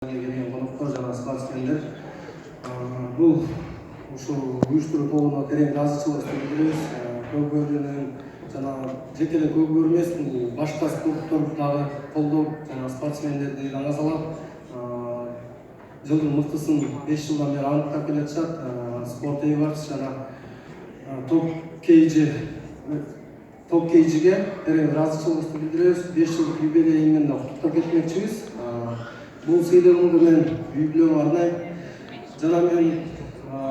келген қонақтар жана спортсмендер бул ушул уюштуруу тобуна терең ыраазычылыгыбызды билдиребиз. Көкбөрүнүн жана жекелей Көкбөрү эмес, бул башка спорттор дагы колдоп жана спортсмендерди даңа салат жылдын мыктысын 5 жылдан бери аныктап келатышат. Спорт эйвардс жана топ кейжиге терең ыраазычылыгыбызды билдиребиз. 5 жылдык юбилей менен куттуктап кетмекчибиз. Бул сыйлыгымды мен үй бүлөмө арнайм. Жана мен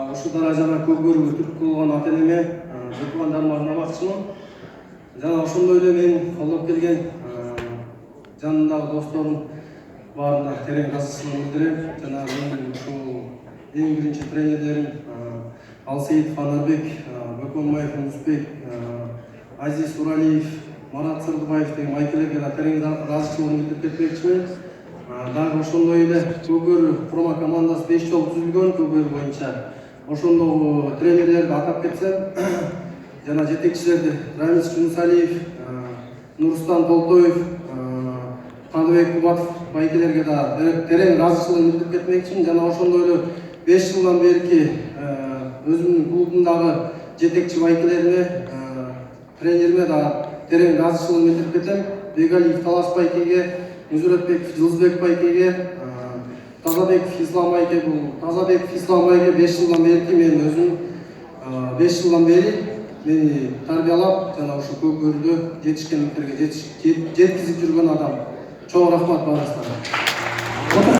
ушу даражага Көкбөрүгө түрткү болгон ата-энеме, туугандарыма арнамакчымын. Жана ошондой эле мен колдоп келген жанымдагы досторум баарына терең ыраазычылыгымды билдирем. Жана менин ушул эң биринчи тренерлерим Алсейитов Анарбек, Бөкөнбаев Музбек, Азиз Уралиев, Марат Сырдыбаев деген майкелерге да терең ыраазычылыгымды билдирип кетмекчимин. Дагы ошондой эле Көкбөрү курма командасы 5 жолу түзүлгөн Көкбөрү боюнча. Ошондогу тренерлерди атап кетсем, жана жетекчилерди Рамис Жунусалиев, Нурстан Толтоев, Кадыбек Кубатов байкелерге да терең ыраазычылыгымды билдирип кетмекчимин. Жана ошондой эле 5 жылдан берки өзүмдүн клубумдагы жетекчи байкелериме, тренериме да терең ыраазычылыгымды билдирип кетем. Бегалиев Талаш байкеге, Мүзүрөтбеков Жылызбек байкеге, Тазабеков Ислам байке, бул Тазабеков Ислам байке 5 жылдан берки мен өзүм 5 жылдан бери мени тарбиялап жана ушу Көкбөрүдө жетишкендиктерге жеткизип жүргөн адам. Чоң рахмат баарыңыздарга.